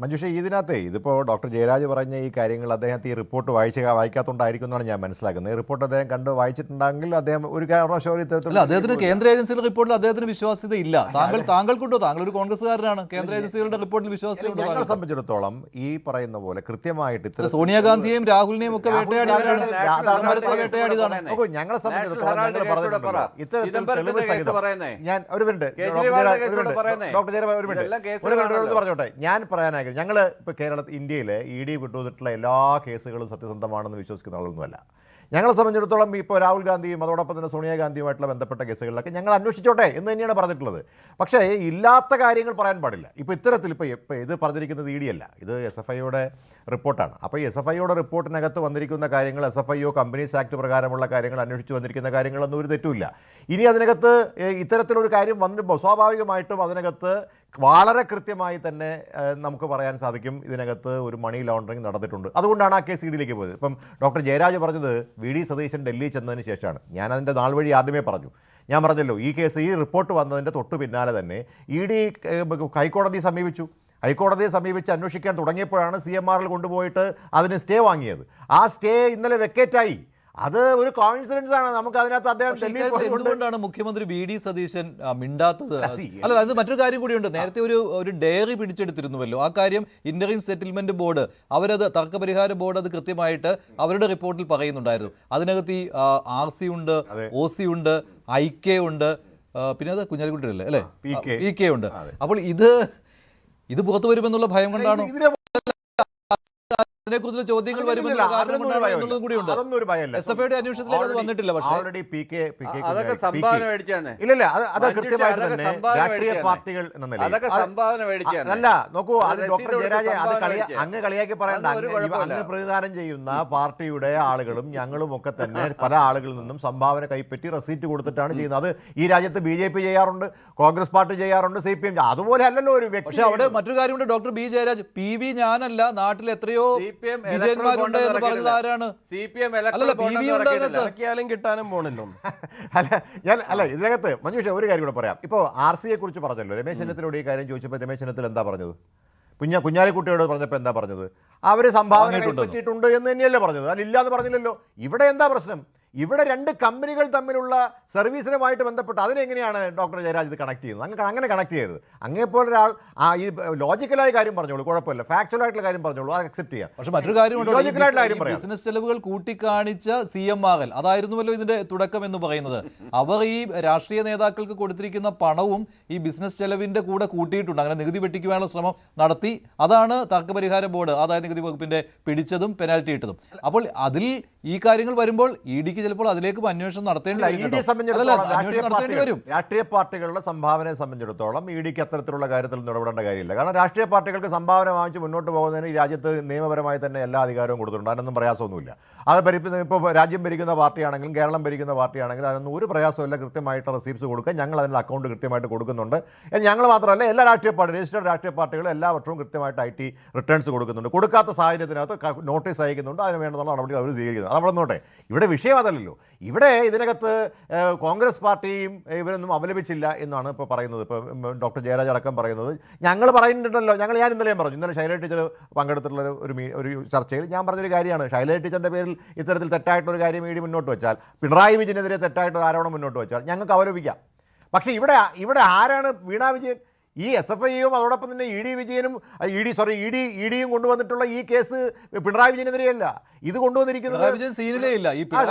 മഞ്ജുഷ, ഇതിനകത്ത് ഇതിപ്പോൾ ഡോക്ടർ ജയരാജ് പറഞ്ഞ ഈ കാര്യങ്ങൾ അദ്ദേഹത്തെ ഈ റിപ്പോർട്ട് വായിക്കാത്തതുകൊണ്ടായിരിക്കും എന്നാണ് ഞാൻ മനസ്സിലാക്കുന്നത്. ഈ റിപ്പോർട്ട് അദ്ദേഹം കണ്ട് വായിച്ചിട്ടുണ്ടെങ്കിൽ അദ്ദേഹം ഒരു കാരണവശാലും അദ്ദേഹത്തിന് കേന്ദ്ര ഏജൻസിയുടെ റിപ്പോർട്ടിൽ അദ്ദേഹത്തിന് വിശ്വാസ്യത ഇല്ല. താങ്കൾക്കുണ്ടോ? താങ്കൾ ഒരു കോൺഗ്രസ്സുകാരനാണ്. കേന്ദ്ര ഏജൻസികളുടെ റിപ്പോർട്ടിൽ വിശ്വാസ്യത ഞങ്ങളെ സംബന്ധിച്ചിടത്തോളം ഈ പറയുന്ന പോലെ കൃത്യമായിട്ട് സോണിയാഗാന്ധിയെയും രാഹുലിനെയും ഒക്കെ വേട്ടയാടിയതാണ്. ഞങ്ങളെ സംബന്ധിച്ചിടത്തോളം ഞങ്ങൾ പറഞ്ഞിട്ടുണ്ടല്ലോ ഇത്തരത്തിൽ തെളിവ് സഹിതം. ഞാൻ ഒരു മിനിറ്റ് ഡോക്ടർ ജയരാജ് ഒരു മിനിറ്റ് പറഞ്ഞോട്ടെ. ഞാൻ പറയാനായി ഞങ്ങൾ ഇപ്പോൾ ഇന്ത്യയിൽ ED വിട്ടുവന്നിട്ടുള്ള എല്ലാ കേസുകളും സത്യസന്ധമാണെന്ന് വിശ്വസിക്കുന്ന ആളൊന്നുമല്ല. ഞങ്ങളെ സംബന്ധിച്ചിടത്തോളം ഇപ്പോൾ രാഹുൽ ഗാന്ധിയും അതോടൊപ്പം തന്നെ സോണിയാഗാന്ധിയുമായിട്ടുള്ള ബന്ധപ്പെട്ട കേസുകളിലൊക്കെ ഞങ്ങൾ അന്വേഷിച്ചോട്ടെ എന്ന് തന്നെയാണ് പറഞ്ഞിട്ടുള്ളത്. പക്ഷേ ഇല്ലാത്ത കാര്യങ്ങൾ പറയാൻ പാടില്ല. ഇപ്പോൾ ഇത്തരത്തിൽ ഇപ്പോൾ ഇത് പറഞ്ഞിരിക്കുന്നത് ED അല്ല, ഇത് SFIയുടെ റിപ്പോർട്ടാണ്. അപ്പോൾ ഈ SFIയുടെ റിപ്പോർട്ടിനകത്ത് വന്നിരിക്കുന്ന കാര്യങ്ങൾ SFIO കമ്പനീസ് ആക്ട് പ്രകാരമുള്ള കാര്യങ്ങൾ അന്വേഷിച്ച് വന്നിരിക്കുന്ന കാര്യങ്ങളൊന്നും ഒരു തെറ്റുമില്ല. ഇനി അതിനകത്ത് ഇത്തരത്തിലൊരു കാര്യം വന്നിപ്പോൾ സ്വാഭാവികമായിട്ടും അതിനകത്ത് വളരെ കൃത്യമായി തന്നെ നമുക്ക് പറയാൻ സാധിക്കും ഇതിനകത്ത് ഒരു മണി ലോണ്ടറിങ് നടന്നിട്ടുണ്ട്. അതുകൊണ്ടാണ് ആ കേസ് EDയിലേക്ക് പോയത്. ഇപ്പം ഡോക്ടർ ജയരാജ് പറഞ്ഞത് VD സതീശൻ ഡൽഹി ചെന്നതിന് ശേഷമാണ്. ഞാൻ അതിൻ്റെ നാൾ വഴി ആദ്യമേ പറഞ്ഞു. ഞാൻ പറഞ്ഞല്ലോ ഈ കേസ് ഈ റിപ്പോർട്ട് വന്നതിൻ്റെ തൊട്ട് പിന്നാലെ തന്നെ ED ഹൈക്കോടതിയെ സമീപിച്ചു. ഹൈക്കോടതിയെ സമീപിച്ച് അന്വേഷിക്കാൻ തുടങ്ങിയപ്പോഴാണ് CMRൽ കൊണ്ടുപോയിട്ട് അതിന് സ്റ്റേ വാങ്ങിയത്. ആ സ്റ്റേ ഇന്നലെ വെക്കേറ്റായി. അത് ഒരു കോയിൻസിഡൻസ് ആണ്. നമുക്ക് അതിനകത്ത് അദ്ദേഹം എന്തുകൊണ്ടാണ് മുഖ്യമന്ത്രി VD സതീശൻ മിണ്ടാത്തത്? അല്ല, അത് മറ്റൊരു കാര്യം കൂടിയുണ്ട്. നേരത്തെ ഒരു ഡയറി പിടിച്ചെടുത്തിരുന്നുവല്ലോ. ആ കാര്യം ഇന്ററിം സെറ്റിൽമെന്റ് ബോർഡ് അവരത് തർക്കപരിഹാര ബോർഡ് അത് കൃത്യമായിട്ട് അവരുടെ റിപ്പോർട്ടിൽ പറയുന്നുണ്ടായിരുന്നു. അതിനകത്ത് ഈ RC ഉണ്ട്, OC ഉണ്ട്, IK ഉണ്ട്, പിന്നെ അത് കുഞ്ഞാലിക്കുട്ടിയല്ലേ അല്ലേ, PK ഉണ്ട്. അപ്പോൾ ഇത് പുറത്തു വരുമെന്നുള്ള ഭയം കൊണ്ടാണോ? അതിനെക്കുറിച്ചുള്ള ചോദ്യങ്ങൾ വരുമെന്നുള്ള കൂടിയുണ്ട്. SFIയുടെ അന്വേഷണത്തിലേക്ക് അത് വന്നിട്ടില്ല. പക്ഷേ അതൊക്കെ സംഭാവന മേടിച്ചാണ്. ഇല്ല, അത് കൃത്യമായിട്ട് തന്നെ രാഷ്ട്രീയ പാർട്ടികൾ എന്ന നിലയിൽ അല്ല. നോക്കൂ, അത് ഡോക്ടർ ജയരാജ് അങ്ങ് കളിയാക്കി പറയണ്ട. അങ്ങ് പ്രതിദാനം ചെയ്യുന്ന പാർട്ടിയുടെ ആളുകളും ഞങ്ങളും ഒക്കെ തന്നെ പല ആളുകളിൽ നിന്നും സംഭാവന കൈപ്പറ്റി റെസീറ്റ് കൊടുത്തിട്ടാണ് ചെയ്യുന്നത്. അത് ഈ രാജ്യത്ത് BJP ചെയ്യാറുണ്ട്, കോൺഗ്രസ് പാർട്ടി ചെയ്യാറുണ്ട്, CPM. അതുപോലെ അല്ലല്ലോ ഒരു വ്യക്തി. പക്ഷെ അവിടെ മറ്റൊരു കാര്യമുണ്ട്. ഡോക്ടർ B ജയരാജ് PV ഞാനല്ല, നാട്ടിൽ എത്രയോ കിട്ടാനും പോണല്ലോ. അല്ല ഇതിനകത്ത് മഞ്ജുഷ ഒരു കാര്യം കൂടെ പറയാം. ഇപ്പോൾ RCയെ കുറിച്ച് പറഞ്ഞല്ലോ. രമേശ് ചെന്നിത്തലയോട് ഈ കാര്യം ചോദിച്ചപ്പോൾ രമേശ് ചെന്നിത്തല എന്താ പറഞ്ഞത്? കുഞ്ഞാലിക്കുട്ടിയോട് പറഞ്ഞപ്പോൾ എന്താ പറഞ്ഞത്? അവർ സംഭാവന പറ്റിയിട്ടുണ്ട് എന്ന് തന്നെയല്ലേ പറഞ്ഞത്. അതില്ല എന്ന് പറഞ്ഞില്ലല്ലോ. ഇവിടെ എന്താ പ്രശ്നം? ഇവിടെ രണ്ട് കമ്പനികൾ തമ്മിലുള്ള സർവീസിനുമായിട്ട് ബന്ധപ്പെട്ട് അതിനെങ്ങനെയാണ് ഡോക്ടർ ജയരാജ് ഇത് കണക്ട് ചെയ്യുന്നത്? അങ്ങനെ കണക്ട് ചെയ്യരുത്. അങ്ങേപ്പോലെ ഒരാൾ ഈ ലോജിക്കലായ കാര്യം പറഞ്ഞോളൂ, കുഴപ്പമില്ല. ഫാക്ച്വൽ ആയിട്ടുള്ള കാര്യം പറഞ്ഞോളൂ, അത് അക്സെപ്റ്റ് ചെയ്യാം. പക്ഷേ മറ്റൊരു കാര്യം, ബിസിനസ് ചെലവുകൾ കൂട്ടിക്കാണിച്ച CMRL അതായിരുന്നുവല്ലോ ഇതിന്റെ തുടക്കം എന്ന് പറയുന്നത്. അവർ ഈ രാഷ്ട്രീയ നേതാക്കൾക്ക് കൊടുത്തിരിക്കുന്ന പണവും ഈ ബിസിനസ് ചെലവിന്റെ കൂടെ കൂട്ടിയിട്ടുണ്ട്. അങ്ങനെ നികുതി വെട്ടിക്കുവാനുള്ള ശ്രമം നടത്തി. അതാണ് തർക്കപരിഹാര ബോർഡ് ആദായ നികുതി വകുപ്പിന്റെ പിടിച്ചതും പെനാൽറ്റി ഇട്ടതും. അപ്പോൾ അതിൽ ഈ കാര്യങ്ങൾ വരുമ്പോൾ EDക്ക് ചിലപ്പോൾ അതിലേക്ക് അന്വേഷണം നടത്തേണ്ടി വരും. രാഷ്ട്രീയ പാർട്ടികളുടെ സംഭാവനയെ സംബന്ധിച്ചിടത്തോളം EDക്ക് അത്തരത്തിലുള്ള കാര്യത്തിൽ ഇടപെടേണ്ട കാര്യമില്ല. കാരണം രാഷ്ട്രീയ പാർട്ടികൾക്ക് സംഭാവന വാങ്ങിച്ച് മുന്നോട്ട് പോകുന്നതിന് ഈ രാജ്യത്ത് നിയമപരമായി തന്നെ എല്ലാ അധികാരവും കൊടുത്തിട്ടുണ്ട്. അതിനൊന്നും പ്രയാസമൊന്നുമില്ല. അത് ഇപ്പോൾ രാജ്യം ഭരിക്കുന്ന പാർട്ടിയാണെങ്കിലും കേരളം ഭരിക്കുന്ന പാർട്ടിയാണെങ്കിലും അതിനൊന്നും ഒരു പ്രയാസമില്ല. കൃത്യമായിട്ട് റെസീപ്റ്റ്സ് കൊടുക്കുക. ഞങ്ങൾ അതിൻ്റെ അക്കൗണ്ട് കൃത്യമായിട്ട് കൊടുക്കുന്നുണ്ട്. ഞങ്ങൾ മാത്രമല്ല, എല്ലാ രാഷ്ട്രീയ പാർട്ടി രജിസ്റ്റേർഡ് രാഷ്ട്രീയ പാർട്ടികളും എല്ലാ വർഷവും കൃത്യമായിട്ട് IT റിട്ടേൺസ് കൊടുക്കുന്നുണ്ട്. കൊടുക്കാത്ത സാഹചര്യത്തിനകത്ത് നോട്ടീസ് അയക്കുന്നുണ്ട്. അതിന് വേണ്ടുന്ന നടപടികൾ അവർ സ്വീകരിക്കുന്നത്. അതവിടെ നോട്ടെ. ഇവിടെ വിഷയം അതല്ലല്ലോ. ഇവിടെ ഇതിനകത്ത് കോൺഗ്രസ് പാർട്ടിയും ഇവരൊന്നും അപലപിച്ചില്ല എന്നാണ് ഇപ്പോൾ പറയുന്നത്. ഇപ്പോൾ ഡോക്ടർ ജയരാജ് അടക്കം പറയുന്നത്. ഞങ്ങൾ പറയുന്നുണ്ടല്ലോ. ഞാൻ ഇന്നലെയും പറഞ്ഞു. ഇന്നലെ ശൈലജ ടീച്ചർ പങ്കെടുത്തിട്ടുള്ള ഒരു ചർച്ചയിൽ ഞാൻ പറഞ്ഞൊരു കാര്യമാണ്. ശൈലജ ടീച്ചറിൻ്റെ പേരിൽ ഇത്തരത്തിൽ തെറ്റായിട്ടൊരു കാര്യം ED മുന്നോട്ട് വെച്ചാൽ, പിണറായി വിജയനെതിരെ തെറ്റായിട്ടൊരു ആരോപണം മുന്നോട്ട് വെച്ചാൽ ഞങ്ങൾക്ക് അപലപിക്കാം. പക്ഷേ ഇവിടെ ആരാണ് വീണ വിജയൻ? ഈ SFIയും അതോടൊപ്പം തന്നെ EDയും കൊണ്ടുവന്നിട്ടുള്ള ഈ കേസ് പിണറായി വിജയനെതിരെയല്ല. ഇത് കൊണ്ടുവന്നിരിക്കുന്നത്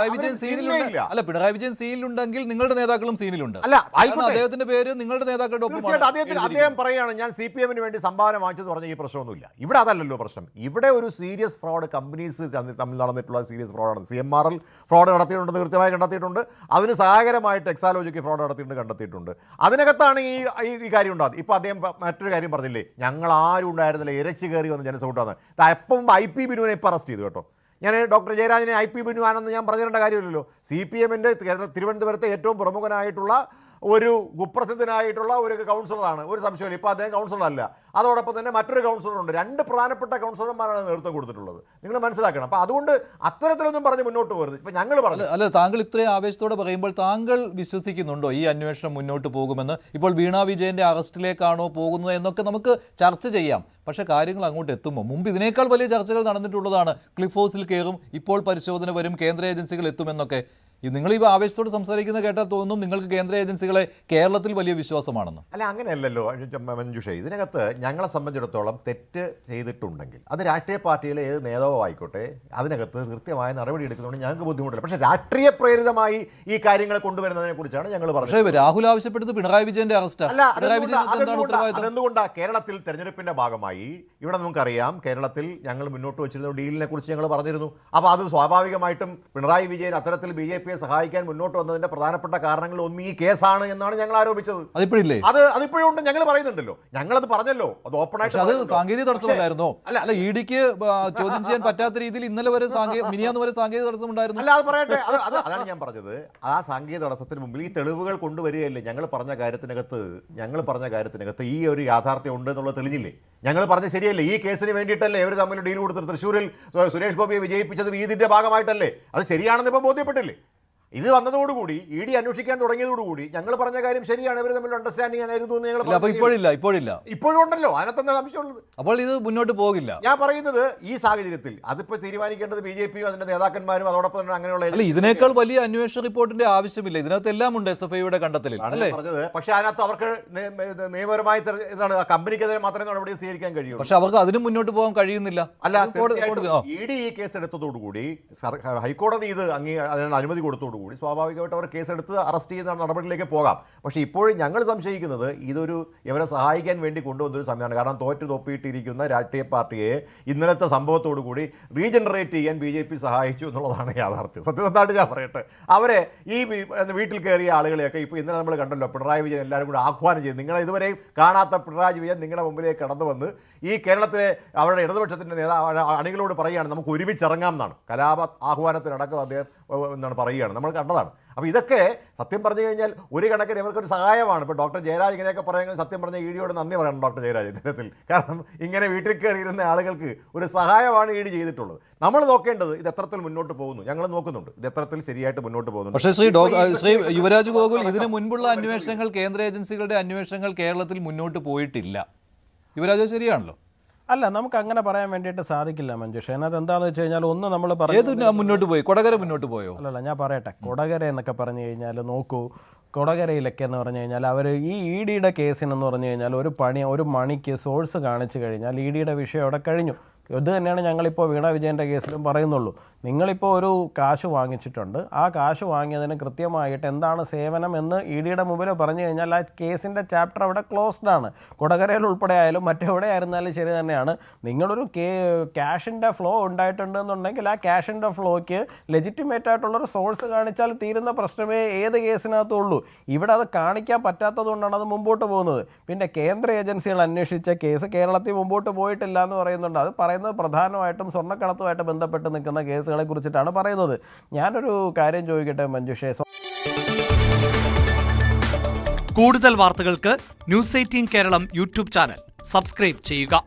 പിണറായി വിജയൻ സീനിലുണ്ടെങ്കിൽ നിങ്ങളുടെ നേതാക്കളും സീനിലുണ്ട്. അല്ല, അദ്ദേഹത്തിന്റെ പേര് നിങ്ങളുടെ നേതാക്കളുടെ ഒപ്പം അദ്ദേഹം പറയുകയാണ് ഞാൻ CPMന് വേണ്ടി സംഭാവന വാങ്ങിച്ചെന്ന് പറഞ്ഞ ഈ പ്രശ്നമൊന്നുമില്ല. ഇവിടെ അതല്ലല്ലോ പ്രശ്നം. ഇവിടെ ഒരു സീരിയസ് ഫ്രോഡ്, കമ്പനീസ് തമ്മിൽ നടന്നിട്ടുള്ള സീരിയസ് ഫ്രോഡാണ്. CMRൽ ഫ്രോഡ് നടത്തിയിട്ടുണ്ടെന്ന് കൃത്യമായി കണ്ടെത്തിയിട്ടുണ്ട്. അതിന് സഹായകരമായിട്ട് എക്സാലോജിക്ക് ഫ്രോഡ് കണ്ടെത്തിയിട്ടുണ്ട്. അതിനകത്താണ് ഈ കാര്യം ഉണ്ടാകുന്നത്. ഇപ്പോൾ അദ്ദേഹം മറ്റൊരു കാര്യം പറഞ്ഞില്ലേ, ഞങ്ങൾ ആരും ഉണ്ടായിരുന്നില്ല, ഇരച്ചു കയറി വന്ന് ജനസൗട്ടാണ്. എപ്പം IP ബിനുവിനെ ഇപ്പോൾ അറസ്റ്റ് ചെയ്തു കേട്ടോ. ഞാൻ ഡോക്ടർ ജയരാജിനെ IP ബിനു ആണെന്ന് ഞാൻ പറഞ്ഞിരേണ്ട കാര്യമില്ലല്ലോ. CPMൻ്റെ തിരുവനന്തപുരത്തെ ഏറ്റവും പ്രമുഖനായിട്ടുള്ള ഒരു കുപ്രസിദ്ധനായിട്ടുള്ള ഒരു കൗൺസിലറാണ്, ഒരു സംശയമില്ല. ഇപ്പോൾ അദ്ദേഹം കൗൺസിലറല്ല, അതോടൊപ്പം തന്നെ മറ്റൊരു കൗൺസിലറുണ്ട്. 2 പ്രധാനപ്പെട്ട കൗൺസിലർമാരാണ് നേതൃത്വം കൊടുത്തിട്ടുള്ളത്. നിങ്ങൾ മനസ്സിലാക്കണം. അപ്പോൾ അതുകൊണ്ട് അത്തരത്തിലൊന്നും പറഞ്ഞ് മുന്നോട്ട് പോകരുത്. ഇപ്പം ഞങ്ങൾ പറഞ്ഞു അല്ല, താങ്കൾ ഇത്രയും ആവേശത്തോടെ പറയുമ്പോൾ താങ്കൾ വിശ്വസിക്കുന്നുണ്ടോ ഈ അന്വേഷണം മുന്നോട്ട് പോകുമെന്ന്? ഇപ്പോൾ വീണ വിജയന്റെ അറസ്റ്റിലേക്കാണോ പോകുന്നത് എന്നൊക്കെ നമുക്ക് ചർച്ച ചെയ്യാം. പക്ഷേ കാര്യങ്ങൾ അങ്ങോട്ട് എത്തുമ്പോൾ മുമ്പ് ഇതിനേക്കാൾ വലിയ ചർച്ചകൾ നടന്നിട്ടുള്ളതാണ്. ക്ലിഫ് ഹൗസിൽ കയറും, ഇപ്പോൾ പരിശോധന വരും, കേന്ദ്ര ഏജൻസികൾ എത്തുമെന്നൊക്കെ. നിങ്ങൾ ഈ ആവേശത്തോട് സംസാരിക്കുന്ന കേട്ടാൽ തോന്നും നിങ്ങൾക്ക് കേന്ദ്ര ഏജൻസികളെ കേരളത്തിൽ വലിയ വിശ്വാസമാണെന്ന്. അല്ല, അങ്ങനെയല്ലല്ലോ മഞ്ജുഷേ. ഇതിനകത്ത് ഞങ്ങളെ സംബന്ധിച്ചിടത്തോളം തെറ്റ് ചെയ്തിട്ടുണ്ടെങ്കിൽ അത് രാഷ്ട്രീയ പാർട്ടിയിലെ ഏത് നേതാവോ ആയിക്കോട്ടെ, അതിനകത്ത് കൃത്യമായ നടപടി എടുക്കുന്നതുകൊണ്ട് ഞങ്ങൾക്ക് ബുദ്ധിമുട്ടില്ല. പക്ഷേ രാഷ്ട്രീയ പ്രേരിതമായി ഈ കാര്യങ്ങൾ കൊണ്ടുവരുന്നതിനെ കുറിച്ചാണ് ഞങ്ങൾ പറഞ്ഞത്. പക്ഷേ രാഹുൽ ആവശ്യപ്പെട്ടത് പിണറായി വിജയന്റെ അറസ്റ്റ്. അല്ല, അതെന്തുകൊണ്ടാ കേരളത്തിൽ തെരഞ്ഞെടുപ്പിന്റെ ഭാഗമായി ഇവിടെ നമുക്കറിയാം, കേരളത്തിൽ ഞങ്ങൾ മുന്നോട്ട് വെച്ചിരുന്ന ഡീലിനെ കുറിച്ച് ഞങ്ങൾ പറഞ്ഞിരുന്നു. അപ്പോൾ അത് സ്വാഭാവികമായിട്ടും പിണറായി വിജയൻ അത്തരത്തിൽ BJP സഹായിക്കാൻ മുന്നോട്ട് വന്നതിന്റെ പ്രധാനപ്പെട്ട കാരണങ്ങൾ ഒന്ന് ഈ കേസാണ് എന്നാണ് ഞങ്ങൾ ആരോപിച്ചത്. അതിപ്പോഴില്ലേ? അതിപ്പോഴും ഉണ്ട്, ഞങ്ങൾ പറയുന്നുണ്ടല്ലോ, ഞങ്ങളത് പറഞ്ഞല്ലോ, അത് ഓപ്പണായിട്ട്. അത് സാങ്കേതിക തടസ്സമല്ലായിരുന്നോ? അല്ല, ഇഡിക്ക് ചോദ്യം ചെയ്യാൻ പറ്റാത്ത രീതിയിൽ ഇന്നലെ വരെ മിനിയാന്ന് വരെ സാങ്കേതിക തടസ്സം ഉണ്ടായിരുന്നു. അല്ല, അത് പറയട്ടെ, അതാണ് ഞാൻ പറഞ്ഞത്. ആ സാങ്കേതിക തടസ്സത്തിന് മുമ്പിൽ ഈ തെളിവുകൾ കൊണ്ടുവരികയല്ലേ. ഞങ്ങൾ പറഞ്ഞ കാര്യത്തിനകത്ത് ഈ ഒരു യാഥാർത്ഥ്യം ഉണ്ട് എന്നുള്ളത് തെളിഞ്ഞില്ലേ? ഞങ്ങൾ പറഞ്ഞ ശരിയല്ലേ? ഈ കേസിന് വേണ്ടിയിട്ടല്ലേ ഇവർ തമ്മിൽ ഡീൽ കൊടുത്തത്? തൃശ്ശൂരിൽ സുരേഷ് ഗോപിയെ വിജയിപ്പിച്ചത് ഇതിന്റെ ഭാഗമായിട്ടല്ലേ? അത് ശരിയാണെന്ന് ഇപ്പോൾ ബോധ്യപ്പെട്ടില്ലേ? ഇത് വന്നതോടുകൂടി ED അന്വേഷിക്കാൻ തുടങ്ങിയതോടുകൂടി ഞങ്ങൾ പറഞ്ഞ കാര്യം ശരിയാണ്, ഇവർ തമ്മിൽ അണ്ടർസ്റ്റാൻഡിംഗ് ആയിരുന്നു എന്ന് ഞങ്ങൾ ഇപ്പോഴും ഉണ്ടല്ലോ. അതിനകത്തന്നെ സംശയമുള്ളത്. അപ്പോൾ ഇത് മുന്നോട്ട് പോകില്ല. ഞാൻ പറയുന്നത് ഈ സാഹചര്യത്തിൽ അതിപ്പോൾ തീരുമാനിക്കേണ്ടത് BJPയും അതിന്റെ നേതാക്കന്മാരും അതോടൊപ്പം തന്നെ അങ്ങനെയുള്ള. ഇതിനേക്കാൾ വലിയ അന്വേഷണ റിപ്പോർട്ടിന്റെ ആവശ്യമില്ല. ഇതിനകത്ത് എല്ലാം ഉണ്ട് SFIയുടെ കണ്ടെത്തലിൽ പറഞ്ഞത്. പക്ഷേ അതിനകത്ത് അവർക്ക് നിയമപരമായി കമ്പനിക്കെതിരെ മാത്രമേ നടപടി സ്വീകരിക്കാൻ കഴിയൂ. പക്ഷെ അവർക്ക് അതിനും മുന്നോട്ട് പോകാൻ കഴിയുന്നില്ല. അല്ല, ED ഈ കേസ് എടുത്തതോടുകൂടി ഹൈക്കോടതി ഇത് അതിന് അനുമതി കൊടുത്തോടുകൂടി സ്വാഭാവികമായിട്ട് അവർ കേസെടുത്ത് അറസ്റ്റ് ചെയ്യുന്ന നടപടിയിലേക്ക് പോകാം. പക്ഷേ ഇപ്പോഴും ഞങ്ങൾ സംശയിക്കുന്നത് ഇവരെ സഹായിക്കാൻ വേണ്ടി കൊണ്ടുവന്നൊരു സമയമാണ്. കാരണം തോപ്പിയിട്ടിരിക്കുന്ന രാഷ്ട്രീയ പാർട്ടിയെ ഇന്നലത്തെ സംഭവത്തോടുകൂടി റീജനറേറ്റ് ചെയ്യാൻ BJP സഹായിച്ചു എന്നുള്ളതാണ് യാഥാർത്ഥ്യം. സത്യസന്ധമായിട്ട് ഞാൻ പറയട്ടെ, അവരെ ഈ വീട്ടിൽ കയറിയ ആളുകളെയൊക്കെ ഇപ്പോൾ ഇന്നലെ നമ്മൾ കണ്ടല്ലോ, പിണറായി വിജയൻ എല്ലാവരും കൂടി ആഹ്വാനം ചെയ്തു. നിങ്ങൾ ഇതുവരെയും കാണാത്ത പിണറായി വിജയൻ നിങ്ങളുടെ മുമ്പിലേക്ക് കടന്നു വന്ന് ഈ കേരളത്തിലെ അവരുടെ ഇടതുപക്ഷത്തിൻ്റെ അണികളോട് പറയുകയാണ്, നമുക്ക് ഒരുമിച്ചിറങ്ങാം എന്നാണ്. കലാപ ആഹ്വാനത്തിനടക്കം അദ്ദേഹം എന്താണ് പറയുകയാണ്, നമ്മൾ കണ്ടതാണ്. അപ്പോൾ ഇതൊക്കെ സത്യം പറഞ്ഞു കഴിഞ്ഞാൽ ഒരു കണക്കിന് ഇവർക്കൊരു സഹായമാണ്. ഇപ്പോൾ ഡോക്ടർ ജയരാജ് ഇങ്ങനെയൊക്കെ പറയുന്നത് സത്യം പറഞ്ഞ EDയോട് നന്ദി പറയണം ഡോക്ടർ ജയരാജ് ഇത്തരത്തിൽ. കാരണം ഇങ്ങനെ വീട്ടിൽ കയറിയിരുന്ന ആളുകൾക്ക് ഒരു സഹായമാണ് ED ചെയ്തിട്ടുള്ളത്. നമ്മൾ നോക്കേണ്ടത് ഇത് എത്രത്തിൽ മുന്നോട്ട് പോകുന്നു. ഞങ്ങൾ നോക്കുന്നുണ്ട് ഇത് എത്രത്തിൽ ശരിയായിട്ട് മുന്നോട്ട് പോകുന്നു. പക്ഷേ ശ്രീ യുവരാജ് ഗോകുൽ, ഇതിന് മുൻപുള്ള അന്വേഷണങ്ങൾ, കേന്ദ്ര ഏജൻസികളുടെ അന്വേഷണങ്ങൾ കേരളത്തിൽ മുന്നോട്ട് പോയിട്ടില്ല. യുവരാജ് ശരിയാണല്ലോ? അല്ല, നമുക്ക് അങ്ങനെ പറയാൻ വേണ്ടിയിട്ട് സാധിക്കില്ല മഞ്ജുഷ. അതിനകത്ത് എന്താണെന്ന് വെച്ച് കഴിഞ്ഞാൽ ഒന്ന് നമ്മൾ മുന്നോട്ട് പോയി, കൊടകര മുന്നോട്ട് പോയോ? അല്ലല്ല, ഞാൻ പറയട്ടെ. കൊടകര എന്നൊക്കെ പറഞ്ഞു കഴിഞ്ഞാൽ നോക്കൂ, കൊടകരയിലൊക്കെ എന്ന് പറഞ്ഞു കഴിഞ്ഞാൽ അവർ ഈ EDയുടെ കേസിനെന്ന് പറഞ്ഞു കഴിഞ്ഞാൽ ഒരു മണിക്ക് സോഴ്സ് കാണിച്ചു കഴിഞ്ഞാൽ EDയുടെ വിഷയം അവിടെ കഴിഞ്ഞു. ഇത് തന്നെയാണ് ഞങ്ങളിപ്പോൾ വീണ വിജയൻ്റെ കേസിലും പറയുന്നുള്ളൂ. നിങ്ങളിപ്പോൾ ഒരു കാശ് വാങ്ങിച്ചിട്ടുണ്ട്, ആ കാശ് വാങ്ങിയതിന് കൃത്യമായിട്ട് എന്താണ് സേവനം എന്ന് EDയുടെ മുമ്പിൽ പറഞ്ഞു കഴിഞ്ഞാൽ ആ കേസിൻ്റെ ചാപ്റ്റർ അവിടെ ക്ലോസ്ഡ് ആണ്. കൊടകരയിൽ ഉൾപ്പെടെ ആയാലും മറ്റെവിടെ ആയിരുന്നാലും ശരി തന്നെയാണ്. നിങ്ങളൊരു ക്യാഷിൻ്റെ ഫ്ലോ ഉണ്ടായിട്ടുണ്ടെന്നുണ്ടെങ്കിൽ ആ ക്യാഷിൻ്റെ ഫ്ലോയ്ക്ക് ലെജിറ്റിമേറ്റ് ആയിട്ടുള്ളൊരു സോഴ്സ് കാണിച്ചാൽ തീരുന്ന പ്രശ്നമേ ഏത് കേസിനകത്തുള്ളൂ. ഇവിടെ അത് കാണിക്കാൻ പറ്റാത്തത് കൊണ്ടാണ് അത് മുമ്പോട്ട് പോകുന്നത്. പിന്നെ കേന്ദ്ര ഏജൻസികൾ അന്വേഷിച്ച കേസ് കേരളത്തിൽ മുമ്പോട്ട് പോയിട്ടില്ല എന്ന് പറയുന്നുണ്ട്. അത് പറയുന്നത് പ്രധാനമായിട്ടും സ്വർണ്ണക്കടത്തുമായിട്ട് ബന്ധപ്പെട്ട് നിൽക്കുന്ന കേസുകളെ കുറിച്ചിട്ടാണ് പറയുന്നത്. ഞാനൊരു കാര്യം ചോദിക്കട്ടെ മഞ്ജുഷേ, കൂടുതൽ വാർത്തകൾക്ക് News 18 Keralam YouTube channel subscribe ചെയ്യുക.